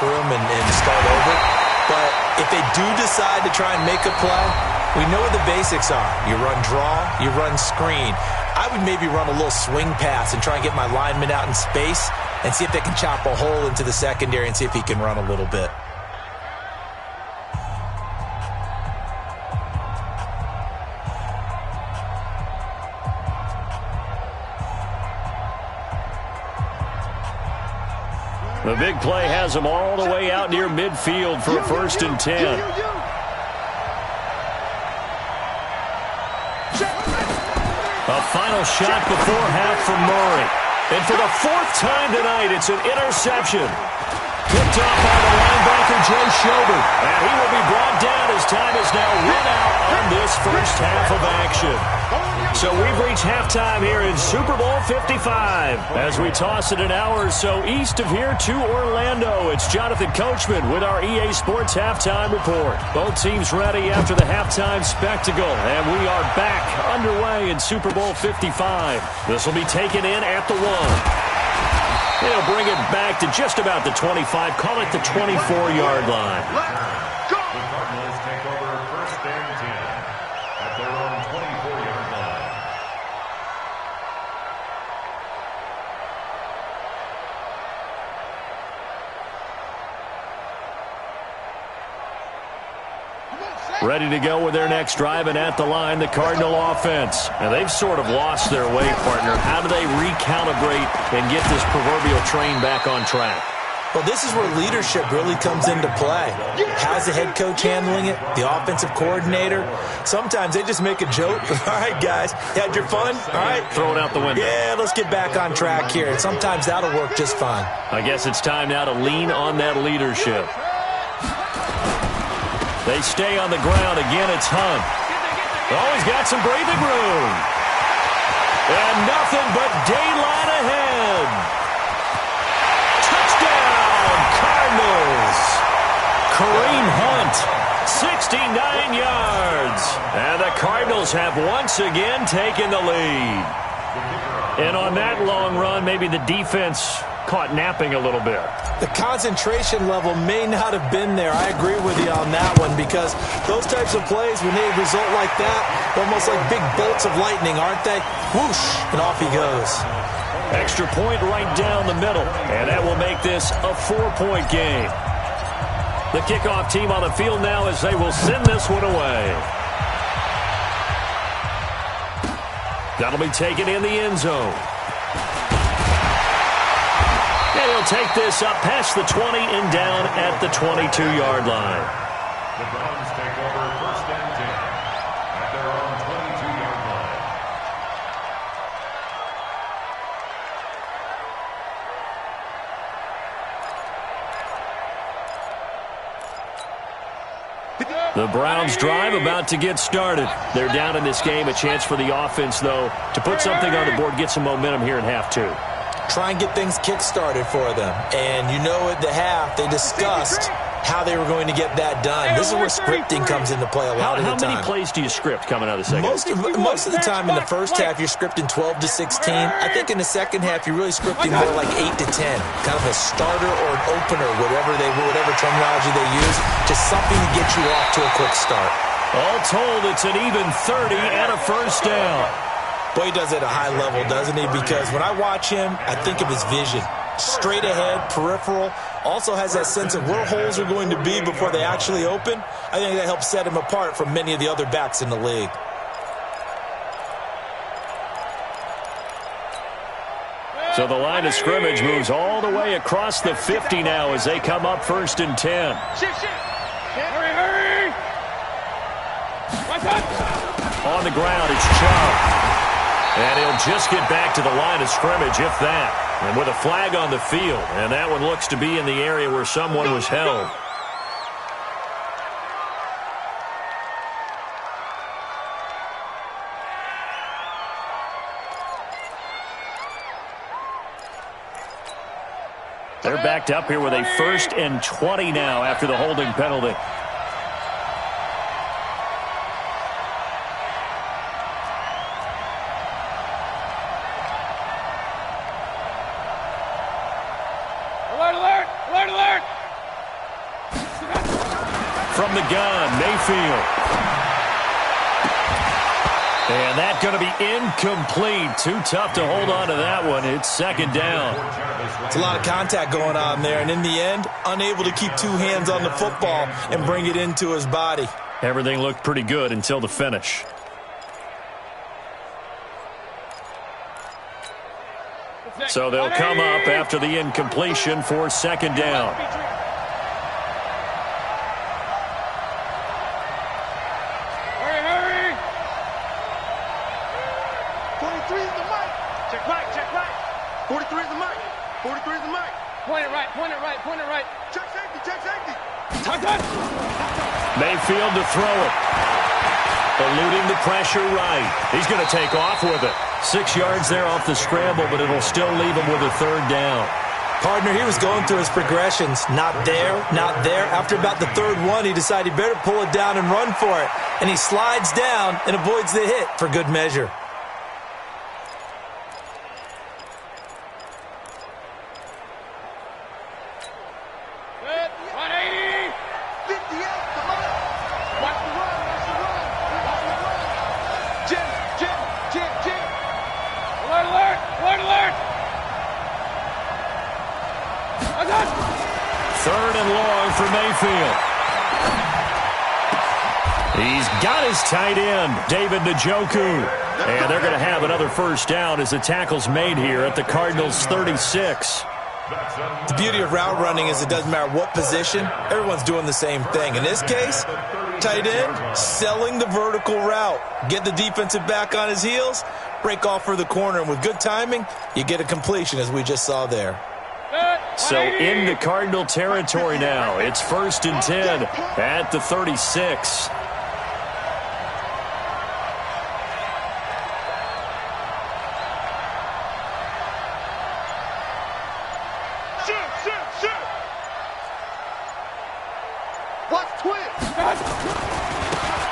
locker room and start over. But if they do decide to try and make a play, we know what the basics are. You run draw, you run screen. I would maybe run a little swing pass and try and get my lineman out in space and see if they can chop a hole into the secondary and see if he can run a little bit. The big play has them all the way out near midfield for a 1st and 10. A final shot before half from Murray. And for the 4th time tonight, it's an interception. Picked off by the linebacker, Joe Schobert. And he will be brought down as time is now run out on this first half of action. So we've reached halftime here in Super Bowl 55. As we toss it an hour or so east of here to Orlando, it's Jonathan Coachman with our EA Sports Halftime Report. Both teams ready after the halftime spectacle, and we are back underway in Super Bowl 55. This will be taken in at the 1. They'll bring it back to just about the 25, call it the 24-yard line. The Cardinals take over 1st and 10 at their own 24-yard line. Ready to go with their next drive, and at the line, the Cardinal offense. Now, they've sort of lost their way, partner. How do they recalibrate and get this proverbial train back on track? Well, this is where leadership really comes into play. How's the head coach handling it? The offensive coordinator? Sometimes they just make a joke. All right, guys, you had your fun? All right. Throw it out the window. Yeah, let's get back on track here. And sometimes that'll work just fine. I guess it's time now to lean on that leadership. They stay on the ground. Again, it's Hunt. Oh, he's got some breathing room. And nothing but daylight ahead. Touchdown, Cardinals. Kareem Hunt, 69 yards. And the Cardinals have once again taken the lead. And on that long run, maybe the defense caught napping a little bit. The concentration level may not have been there. I agree with you on that one, because those types of plays, when they result like that, they're almost like big bolts of lightning, aren't they? Whoosh, and off he goes. Extra point right down the middle, and that will make this a 4-point game. The kickoff team on the field now as they will send this one away. That'll be taken in the end zone. And he'll take this up past the 20 and down at the 22-yard line. The Browns take over 1st and 10 at their own 22-yard line. The Browns drive about to get started. They're down in this game. A chance for the offense, though, to put something on the board, get some momentum here in half 2. Try and get things kick-started for them. And you know at the half, they discussed how they were going to get that done. This is where scripting comes into play a lot of the time. How many plays do you script coming out of the second? Most of the time in the first half, you're scripting 12 to 16. I think in the second half, you're really scripting more like 8 to 10. Kind of a starter or an opener, whatever terminology they use. Just something to get you off to a quick start. All told, it's an even 30 and a first down. Boy, he does it at a high level, doesn't he? Because when I watch him, I think of his vision. Straight ahead, peripheral. Also has that sense of where holes are going to be before they actually open. I think that helps set him apart from many of the other backs in the league. So the line of scrimmage moves all the way across the 50 now as they come up 1st and 10. Hurry! On the ground, it's Chubb. And he'll just get back to the line of scrimmage, if that. And with a flag on the field. And that one looks to be in the area where someone was held. They're backed up here with a 1st and 20 now after the holding penalty. from the gun, Mayfield. And that's going to be incomplete. Too tough to hold on to that one. It's second down. It's a lot of contact going on there, and in the end, unable to keep two hands on the football and bring it into his body. Everything looked pretty good until the finish. So they'll come up after the incompletion for second down. Hurry! 23 is the mic. Check right. 43 is the mic. 43 is the mic. Point it right. Check safety. Touch. Mayfield to throw it. Eluding the pressure right. He's going to take off with it. 6 yards there off the scramble, but it'll still leave him with a third down. Partner, he was going through his progressions. Not there. After about the third one, he decided he better pull it down and run for it. And he slides down and avoids the hit for good measure. Good. 180. 58. Come on. Watch the run. Jim. Alert. Third and long for Mayfield. He's got his tight end, David Njoku. And they're going to have another first down as the tackle's made here at the Cardinals' 36. The beauty of route running is it doesn't matter what position, everyone's doing the same thing. In this case, tight end, selling the vertical route. Get the defensive back on his heels, break off for the corner, and with good timing, you get a completion as we just saw there. So into Cardinal territory now. It's 1st and 10 at the 36. Shoot. Watch twist.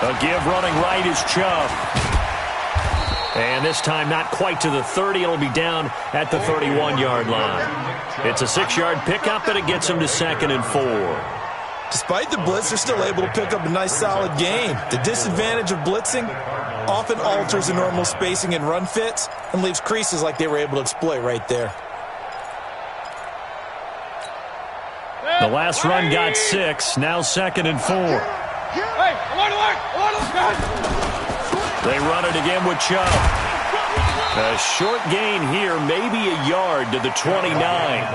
A give running right is Chubb. And this time not quite to the 30. It'll be down at the 31-yard line. It's a 6-yard pickup, and it gets them to 2nd and 4. Despite the blitz, they're still able to pick up a nice solid gain. The disadvantage of blitzing often alters the normal spacing and run fits and leaves creases like they were able to exploit right there. The last run got 6. Now 2nd and 4. Hey, alert. They run it again with Chubb. A short gain here, maybe a yard to the 29.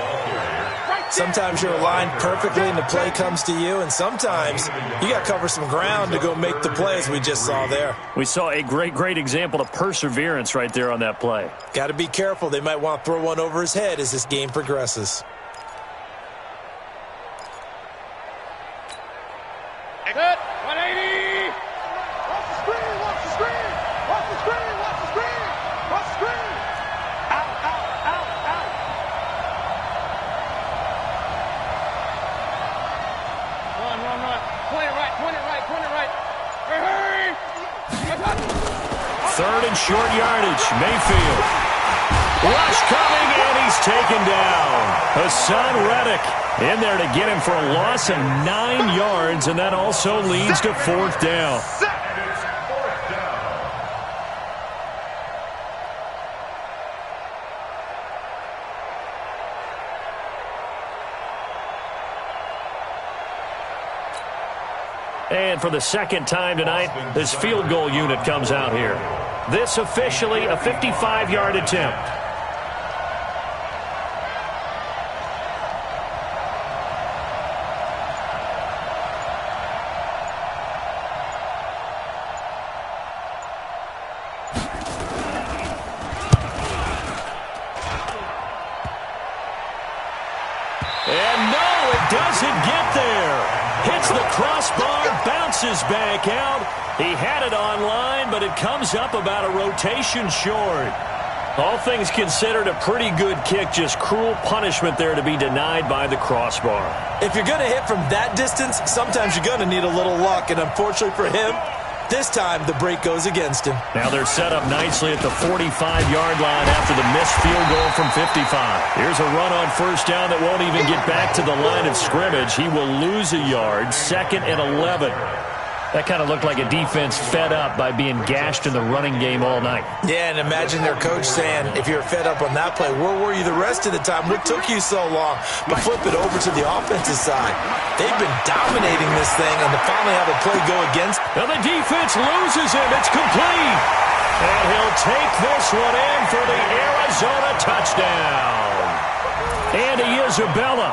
Sometimes you're aligned perfectly and the play comes to you, and sometimes you got to cover some ground to go make the play as we just saw there. We saw a great example of perseverance right there on that play. Got to be careful. They might want to throw one over his head as this game progresses. Good. 180. Watch the screen. Run. Point it right. Hurry. 3rd and short yardage. Mayfield. Rush coming, and he's taken down. Hassan Reddick in there to get him for a loss of 9 yards, and that also leads to 4th down. And for the second time tonight, this field goal unit comes out here. This officially a 55-yard attempt. And no, it doesn't get there. Hits the crossbar, bounces back out. He had it online, but it comes up about a rotation short. All things considered, a pretty good kick, just cruel punishment there to be denied by the crossbar. If you're going to hit from that distance, sometimes you're going to need a little luck, and unfortunately for him, This time, the break goes against him. Now they're set up nicely at the 45-yard line after the missed field goal from 55. Here's a run on first down that won't even get back to the line of scrimmage. He will lose a yard, 2nd and 11. That kind of looked like a defense fed up by being gashed in the running game all night. Yeah, and imagine their coach saying, if you're fed up on that play, where were you the rest of the time? What took you so long? But flip it over to the offensive side. They've been dominating this thing, and to finally have a play go against. Now the defense loses him. It's complete. And he'll take this one in for the Arizona touchdown. Andy Isabella.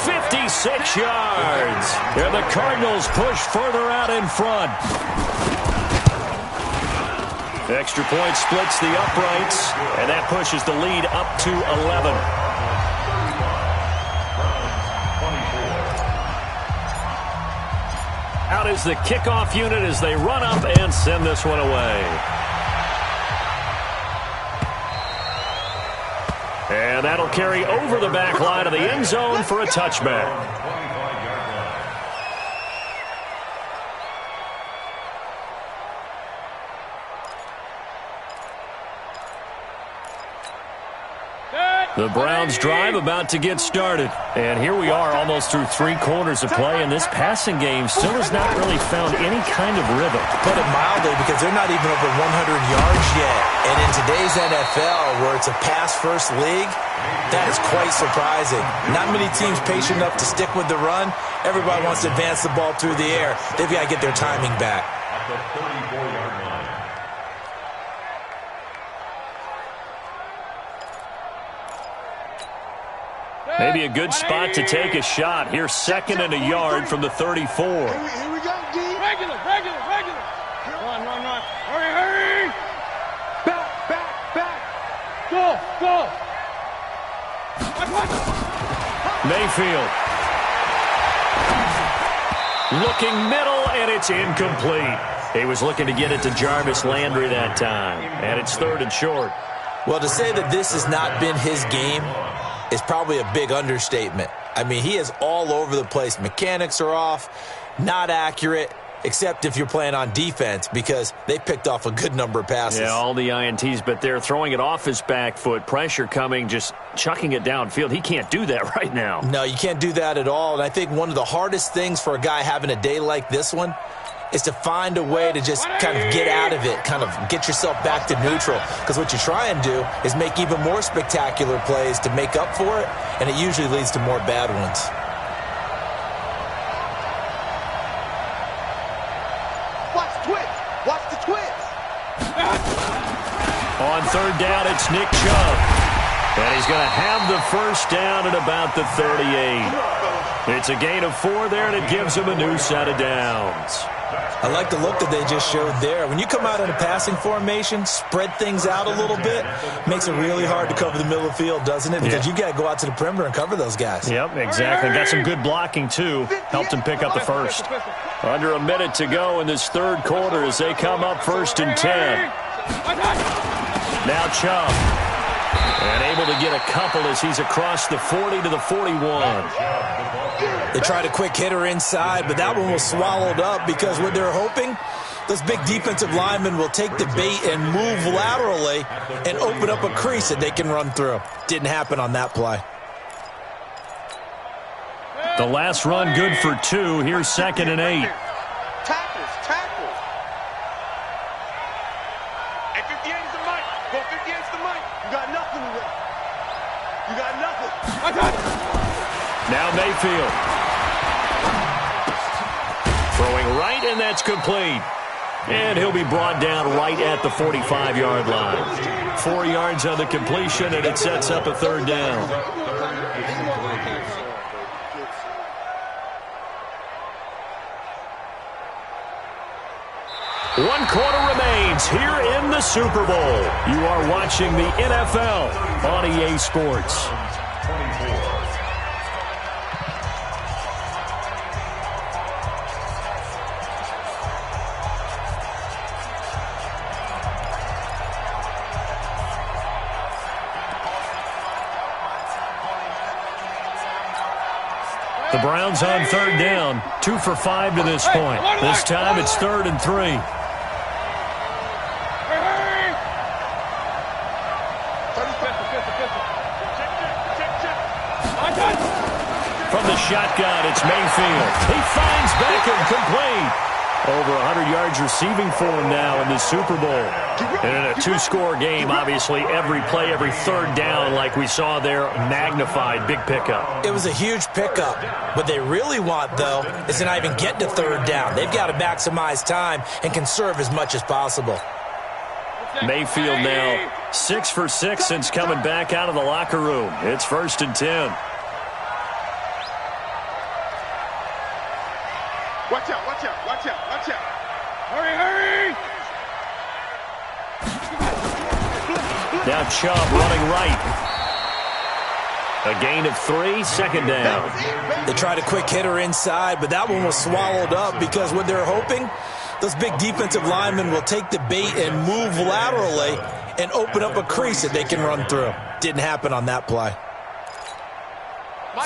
56 yards. And the Cardinals push further out in front. Extra point splits the uprights, and that pushes the lead up to 11. Out is the kickoff unit as they run up and send this one away. And that'll carry over the back line of the end zone for a touchback. The Browns drive about to get started. And here we are almost through 3 quarters of play, and this passing game still has not really found any kind of rhythm. Put it mildly, because they're not even over 100 yards yet. And in today's NFL, where it's a pass-first league, that is quite surprising. Not many teams patient enough to stick with the run. Everybody wants to advance the ball through the air. They've got to get their timing back. At the 34-yard line. Maybe a good spot to take a shot. Here's 2nd and a yard from the 34. Here we go, D. Regular. Run. Hurry. Back. Go. Mayfield. Looking middle, and it's incomplete. He was looking to get it to Jarvis Landry that time. And it's 3rd and short. Well, to say that this has not been his game is probably a big understatement. I mean, he is all over the place. Mechanics are off, not accurate, except if you're playing on defense, because they picked off a good number of passes. Yeah, all the INTs, but they're throwing it off his back foot. Pressure coming, just chucking it downfield. He can't do that right now. No, you can't do that at all. And I think one of the hardest things for a guy having a day like this one is to find a way to just kind of get out of it, kind of get yourself back to neutral. Because what you try and do is make even more spectacular plays to make up for it, and it usually leads to more bad ones. Watch the twist. On 3rd down, it's Nick Chubb. And he's going to have the first down at about the 38. It's a gain of 4 there, and it gives him a new set of downs. I like the look that they just showed there. When you come out in a passing formation, spread things out a little bit, makes it really hard to cover the middle of the field, doesn't it? Because you got to go out to the perimeter and cover those guys. Yep, exactly. Got some good blocking, too. Helped him pick up the first. Under a minute to go in this 3rd quarter as they come up 1st and 10. Now Chubb. And able to get a couple as he's across the 40 to the 41. They tried a quick hitter inside, but that one was swallowed up because what they're hoping, those big defensive linemen will take the bait and move laterally and open up a crease that they can run through. Didn't happen on that play. The last run good for 2. Here's 2nd and 8. Tackles. Hey, 58 is the mic. Go 58 is the mic. You got nothing today. You got nothing. Now Mayfield. Throwing right, and that's complete. And he'll be brought down right at the 45-yard line. 4 yards on the completion, and it sets up a 3rd down. One quarter remains here in the Super Bowl. You are watching the NFL on EA Sports. The Browns on 3rd down. 2 for 5 to this point. This time it's 3rd and 3. shotgun. It's Mayfield. He finds Beckham complete. Over 100 yards receiving for him now in the Super Bowl. And in a two-score game, obviously, every play, every third down, like we saw there, magnified. Big pickup. It was a huge pickup. What they really want, though, is to not even get to third down. They've got to maximize time and conserve as much as possible. Mayfield now 6 for 6 since coming back out of the locker room. It's 1st and 10. Watch out, watch out, watch out, watch out. Hurry, hurry! Now Chubb running right. A gain of 3, 2nd down. They tried a quick hitter inside, but that one was swallowed up because what they're hoping, those big defensive linemen will take the bait and move laterally and open up a crease that they can run through. Didn't happen on that play.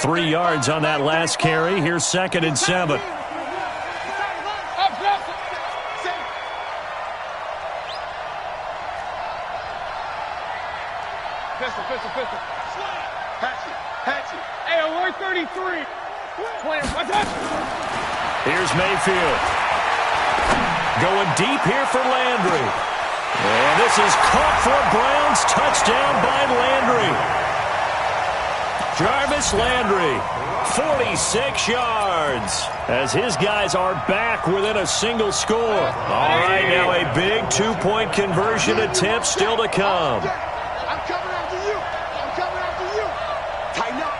3 yards on that last carry. Here's 2nd and 7. Pistol. Hatchet. Hey, alert 33. 20. Watch out. Here's Mayfield. Going deep here for Landry. And this is caught for a Browns touchdown by Landry. Jarvis Landry, 46 yards, as his guys are back within a single score. All right, now a big two-point conversion attempt still to come. I'm coming after you. Tighten up.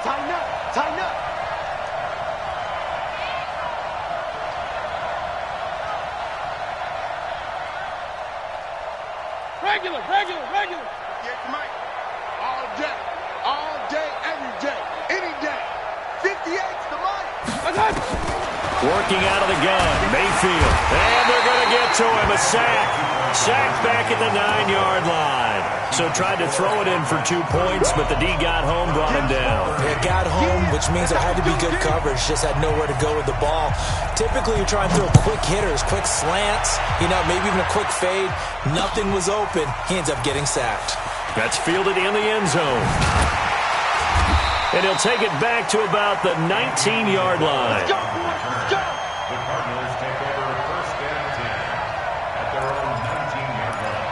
Regular. Get the mic. All day, every day, any day. 58's the mic. Working out of the gun, Mayfield. And they're going to get to him. A sack. Sacked back at the 9-yard line. So tried to throw it in for 2 points, but the D got home, brought him down. It got home, which means there had to be good coverage. Just had nowhere to go with the ball. Typically, you try and throw quick hitters, quick slants, maybe even a quick fade. Nothing was open. He ends up getting sacked. That's fielded in the end zone. And he'll take it back to about the 19-yard line. The Cardinals take over 1st and 10 at their own 19-yard line.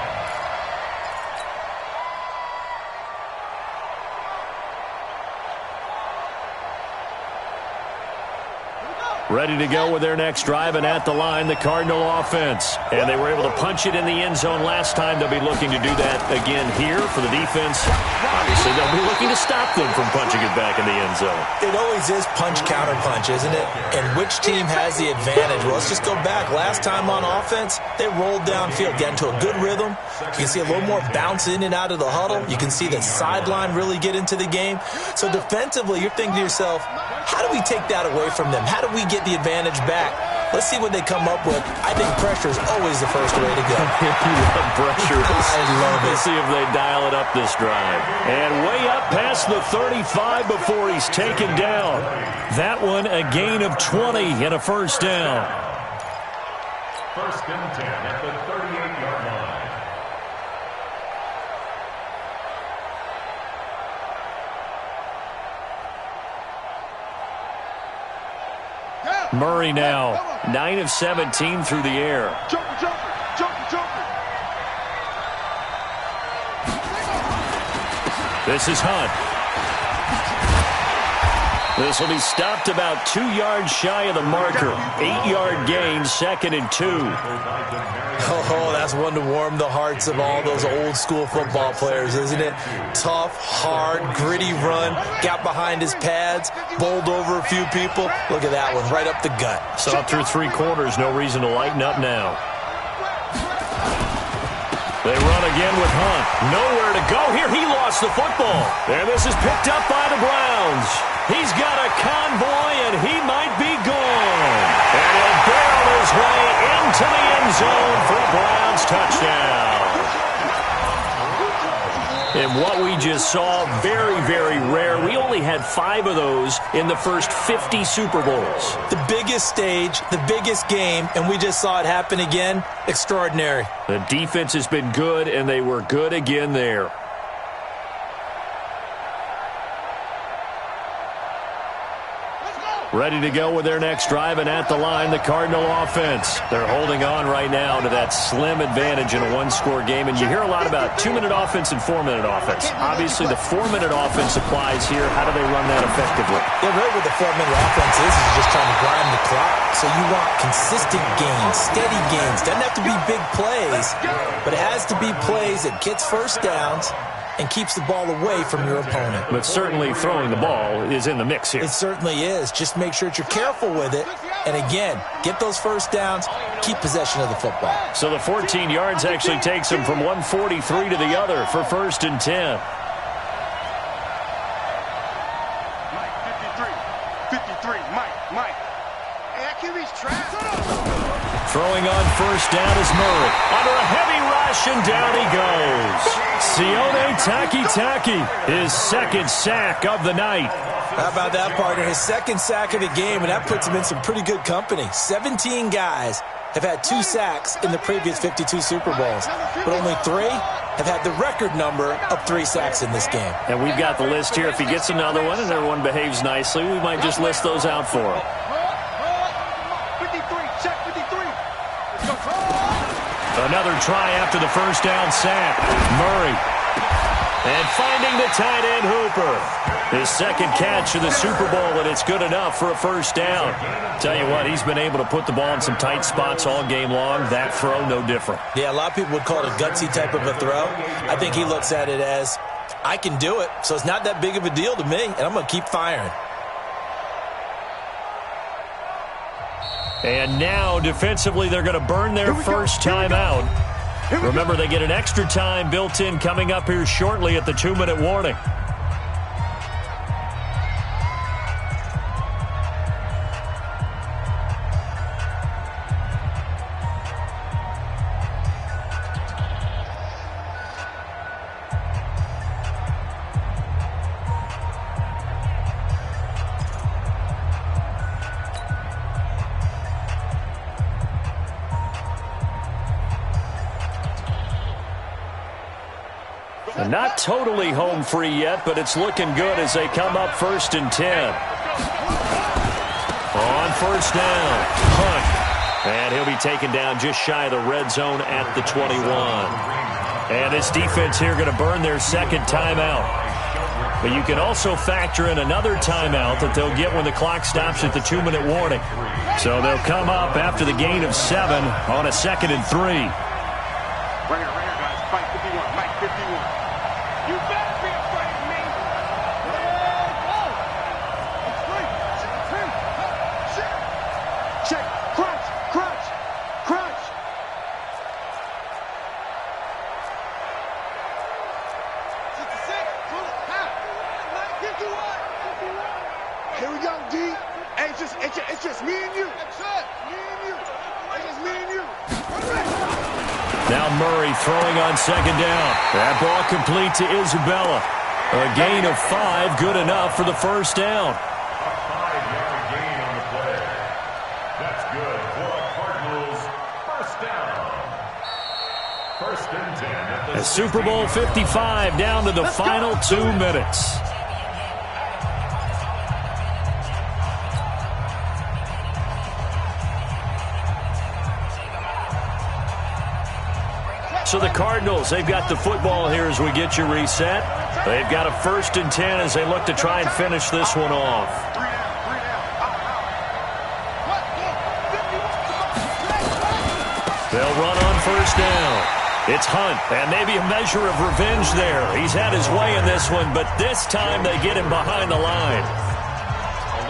Ready to go with their next drive, and at the line, the Cardinal offense. And they were able to punch it in the end zone last time. They'll be looking to do that again here for the defense. Obviously, they'll be looking to stop them from punching it back in the end zone. It always is punch-counter-punch, isn't it? And which team has the advantage? Well, let's just go back. Last time on offense, they rolled downfield, got into a good rhythm. You can see a little more bounce in and out of the huddle. You can see the sideline really get into the game. So defensively, you're thinking to yourself, how do we take that away from them? How do we get the advantage back? Let's see what they come up with. I think pressure is always the first way to go. You love pressure. I love it. Let's see if they dial it up this drive. And way up past the 35 before he's taken down. That one a gain of 20 and a first down. 1st and 10 at the 38-yard line. Murray now 9 of 17 through the air. Joker. This is Hunt. This will be stopped about 2 yards shy of the marker. 8-yard gain, 2nd and 2. Oh, that's one to warm the hearts of all those old school football players, isn't it? Tough, hard, gritty run. Got behind his pads, bowled over a few people. Look at that one, right up the gut. Saw through 3 quarters, no reason to lighten up now. They run again with Hunt. Nowhere to go here. He lost the football. And this is picked up by the Browns. He's got a convoy, and he might be gone. And he'll barrel his way into the end zone for a Browns touchdown. And what we just saw, very, very rare. We only had 5 of those in the first 50 Super Bowls. The biggest stage, the biggest game, and we just saw it happen again. Extraordinary. The defense has been good, and they were good again there. Let's go. Ready to go with their next drive, and at the line, the Cardinal offense. They're holding on right now to that slim advantage in a one-score game, and you hear a lot about 2-minute offense and 4-minute offense. Obviously, the 4-minute offense applies here. How do they run that effectively? Yeah, really what the 4-minute offense is just trying to grind the clock. So you want consistent gains, steady gains. Doesn't have to be big plays, but it has to be plays that gets first downs and keeps the ball away from your opponent. But certainly throwing the ball is in the mix here. It certainly is. Just make sure that you're careful with it. And again, get those first downs, keep possession of the football. So the 14 yards actually takes him from 143 to the other for 1st and 10. Mike, 53, Mike. Hey, that QB's trash. Throwing on first down is Murray. Under a heavy rush, and down he goes. Sione Takitaki, his second sack of the night. How about that, partner? His second sack of the game, and that puts him in some pretty good company. 17 guys have had 2 sacks in the previous 52 Super Bowls, but only 3 have had the record number of 3 sacks in this game. And we've got the list here. If he gets another one and everyone behaves nicely, we might just list those out for him. 53, check 53. Another try after the first down sack. Murray. And finding the tight end Hooper. His second catch of the Super Bowl, and it's good enough for a first down. Tell you what, he's been able to put the ball in some tight spots all game long. That throw, no different. Yeah, a lot of people would call it a gutsy type of a throw. I think he looks at it as, I can do it, so it's not that big of a deal to me, and I'm going to keep firing. And now, defensively, they're going to burn their first time out. Remember, they get an extra time built in coming up here shortly at the 2-minute warning. Not totally home free yet, but it's looking good as they come up 1st and 10. On first down, Hunt. And he'll be taken down just shy of the red zone at the 21. And this defense here going to burn their second timeout. But you can also factor in another timeout that they'll get when the clock stops at the 2-minute warning. So they'll come up after the gain of 7 on a 2nd and 3. Right here, guys. Mike 51, Mike 51. You better be afraid of me. Check. Crunch. 66. Here we go, D. Hey, it's just me and you. That's it. Me and you. It's just me and you. Now Murray throwing on second down. That ball complete to Isabella. A gain of 5, good enough for the first down. A 5-yard gain on the play. That's good for the Cardinals. First down. 1st and 10 at the Super Bowl 55 down to the final 2 minutes. So the Cardinals, they've got the football here as we get you reset. They've got a 1st and 10 as they look to try and finish this one off. They'll run on first down. It's Hunt, and maybe a measure of revenge there. He's had his way in this one, but this time they get him behind the line.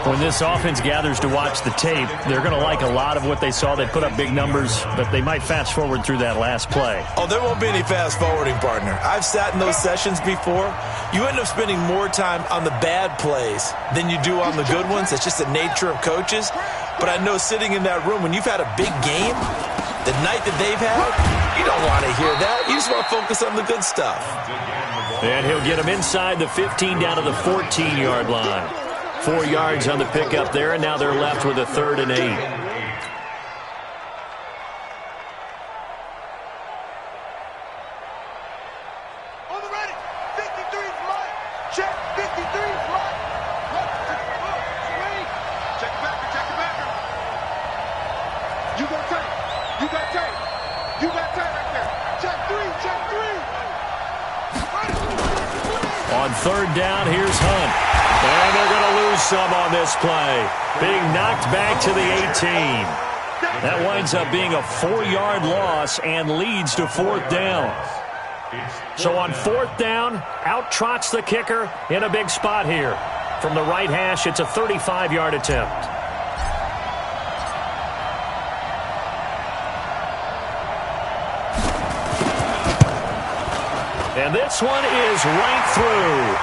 When this offense gathers to watch the tape, they're going to like a lot of what they saw. They put up big numbers, but they might fast forward through that last play. Oh, there won't be any fast forwarding, partner. I've sat in those sessions before. You end up spending more time on the bad plays than you do on the good ones. It's just the nature of coaches. But I know sitting in that room, when you've had a big game, the night that they've had, you don't want to hear that. You just want to focus on the good stuff. And he'll get him inside the 15 down to the 14-yard line. 4 yards on the pickup there, and now they're left with a 3rd and 8. On the ready. 53 is mine. Check. 53 is mine. Check. You got tight. You got tight right there. Check three, check three. On third down, here's Hunt. And they're going to lose some on this play. Being knocked back to the 18. That winds up being a 4-yard loss and leads to fourth down. So on fourth down, out trots the kicker in a big spot here. From the right hash, it's a 35-yard attempt. And this one is right through.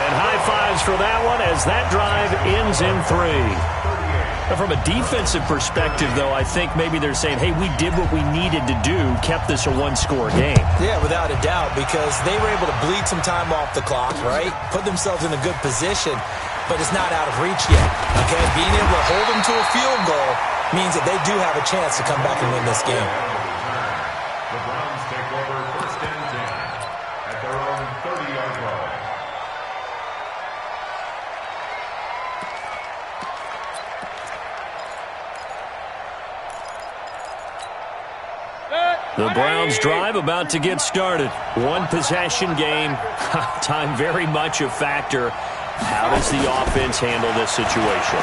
And high fives for that one as that drive ends in 3. From a defensive perspective, though, I think maybe they're saying, hey, we did what we needed to do, kept this a one-score game. Yeah, without a doubt, because they were able to bleed some time off the clock, right? Put themselves in a good position, but it's not out of reach yet, okay? Being able to hold them to a field goal means that they do have a chance to come back and win this game. The Browns take over first and 10 at their own 30-yard line. The Browns drive about to get started. One possession game. Time very much a factor. How does the offense handle this situation?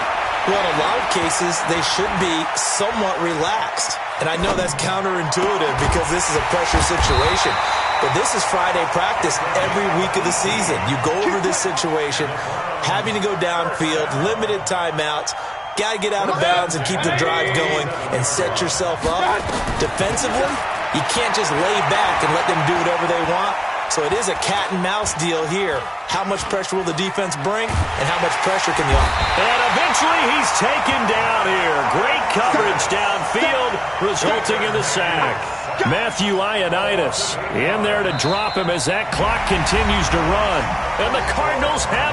Well, in a lot of cases, they should be somewhat relaxed. And I know that's counterintuitive because this is a pressure situation. But this is Friday practice every week of the season. You go over this situation, having to go downfield, limited timeouts. Got to get out of bounds and keep the drive going and set yourself up. Defensively, you can't just lay back and let them do whatever they want. So it is a cat-and-mouse deal here. How much pressure will the defense bring, and how much pressure can the offense? And eventually he's taken down here. Great coverage downfield, resulting in the sack. Matthew Ioannidis in there to drop him as that clock continues to run. And the Cardinals have